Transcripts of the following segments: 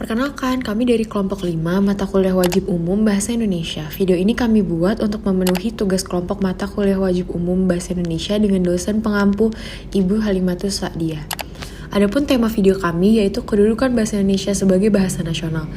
Perkenalkan, kami dari kelompok 5 mata kuliah wajib umum Bahasa Indonesia. Video ini kami buat untuk memenuhi tugas kelompok mata kuliah wajib umum Bahasa Indonesia dengan dosen pengampu Ibu Halimatus Sa'diyah. Adapun tema video kami yaitu kedudukan Bahasa Indonesia sebagai bahasa nasional.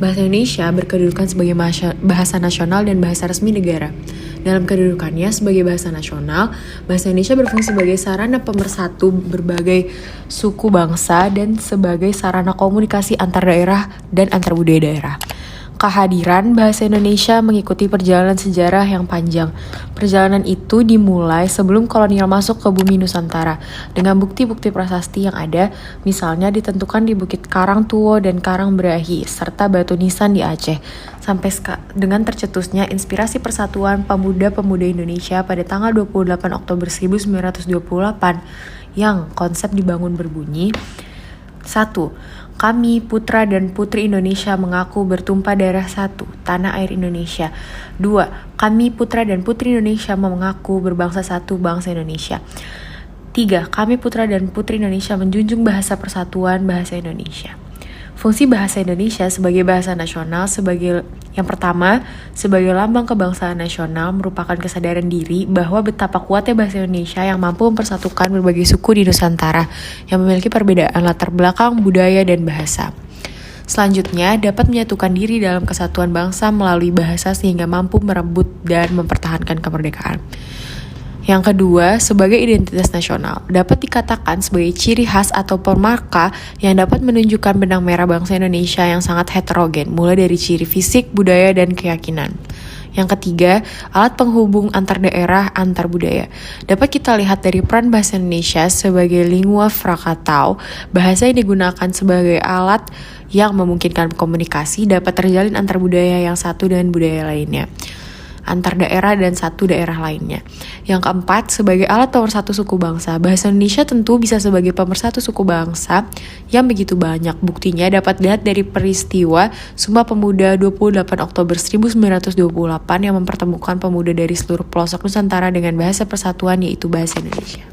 Bahasa Indonesia berkedudukan sebagai bahasa nasional dan bahasa resmi negara. Dalam kedudukannya sebagai bahasa nasional, bahasa Indonesia berfungsi sebagai sarana pemersatu berbagai suku bangsa dan sebagai sarana komunikasi antar daerah dan antar budaya daerah. Kehadiran bahasa Indonesia mengikuti perjalanan sejarah yang panjang. Perjalanan itu dimulai sebelum kolonial masuk ke bumi Nusantara dengan bukti-bukti prasasti yang ada, misalnya ditentukan di Bukit Karangtuo dan Karangbrahi serta Batu Nisan di Aceh. Sampai dengan tercetusnya inspirasi Persatuan Pemuda-Pemudi Indonesia pada tanggal 28 Oktober 1928 yang konsep dibangun berbunyi 1. Kami, putra dan putri Indonesia mengaku bertumpah darah satu, tanah air Indonesia. 2. Kami, putra dan putri Indonesia mengaku berbangsa satu, bangsa Indonesia. 3. Kami, putra dan putri Indonesia menjunjung bahasa persatuan, bahasa Indonesia. Fungsi bahasa Indonesia sebagai bahasa nasional yang pertama, sebagai lambang kebangsaan nasional merupakan kesadaran diri bahwa betapa kuatnya bahasa Indonesia yang mampu mempersatukan berbagai suku di Nusantara yang memiliki perbedaan latar belakang, budaya, dan bahasa. Selanjutnya, dapat menyatukan diri dalam kesatuan bangsa melalui bahasa sehingga mampu merebut dan mempertahankan kemerdekaan. Yang kedua, sebagai identitas nasional, dapat dikatakan sebagai ciri khas atau pemarka yang dapat menunjukkan benang merah bangsa Indonesia yang sangat heterogen, mulai dari ciri fisik, budaya, dan keyakinan. Yang ketiga, alat penghubung antar daerah, antar budaya. Dapat kita lihat dari peran bahasa Indonesia sebagai lingua francata, bahasa yang digunakan sebagai alat yang memungkinkan komunikasi dapat terjalin antar budaya yang satu dengan budaya lainnya, antar daerah dan satu daerah lainnya. Yang keempat, sebagai alat pemersatu suku bangsa. Bahasa Indonesia tentu bisa sebagai pemersatu suku bangsa yang begitu banyak. Buktinya dapat dilihat dari peristiwa Sumpah Pemuda 28 Oktober 1928 yang mempertemukan pemuda dari seluruh pelosok Nusantara dengan bahasa persatuan yaitu bahasa Indonesia.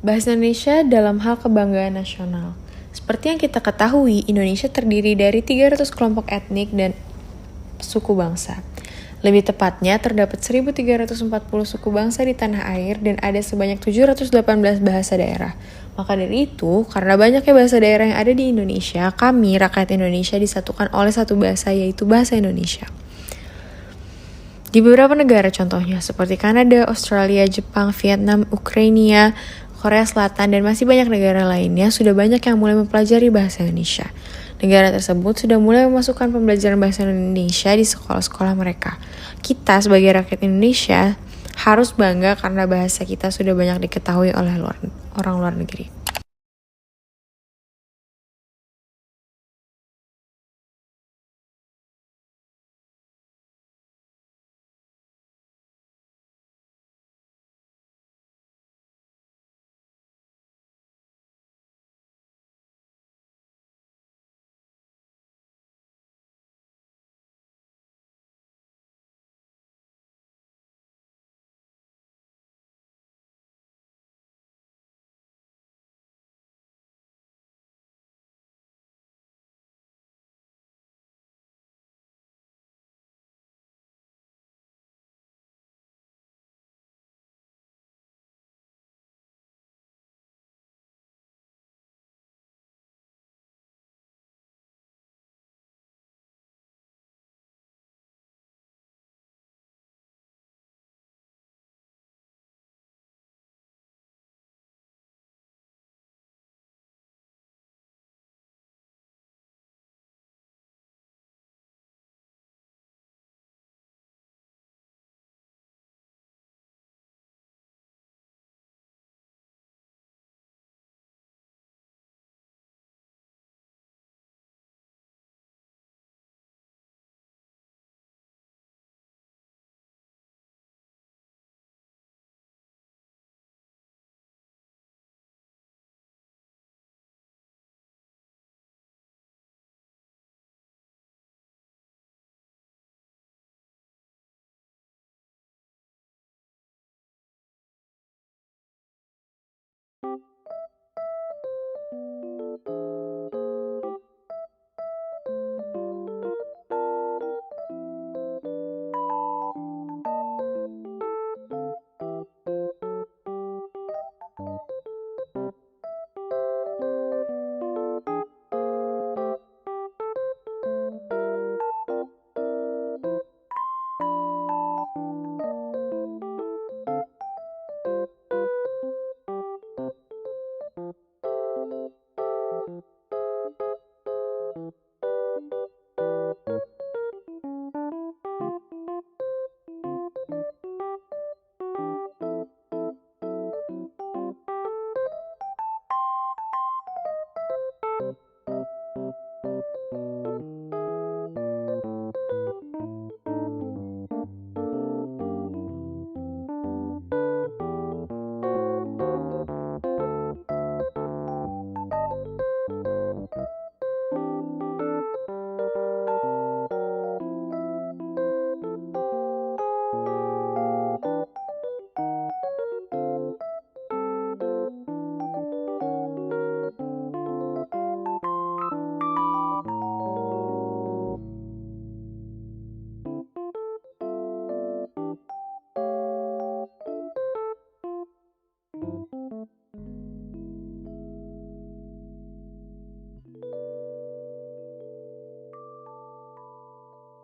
Bahasa Indonesia dalam hal kebanggaan nasional. Seperti yang kita ketahui, Indonesia terdiri dari 300 kelompok etnik dan suku bangsa. Lebih tepatnya, terdapat 1.340 suku bangsa di tanah air dan ada sebanyak 718 bahasa daerah. Maka dari itu, karena banyaknya bahasa daerah yang ada di Indonesia, kami, rakyat Indonesia, disatukan oleh satu bahasa, yaitu bahasa Indonesia. Di beberapa negara contohnya, seperti Kanada, Australia, Jepang, Vietnam, Ukraina, Korea Selatan, dan masih banyak negara lainnya, sudah banyak yang mulai mempelajari bahasa Indonesia. Negara tersebut sudah mulai memasukkan pembelajaran bahasa Indonesia di sekolah-sekolah mereka. Kita sebagai rakyat Indonesia harus bangga karena bahasa kita sudah banyak diketahui oleh orang luar negeri.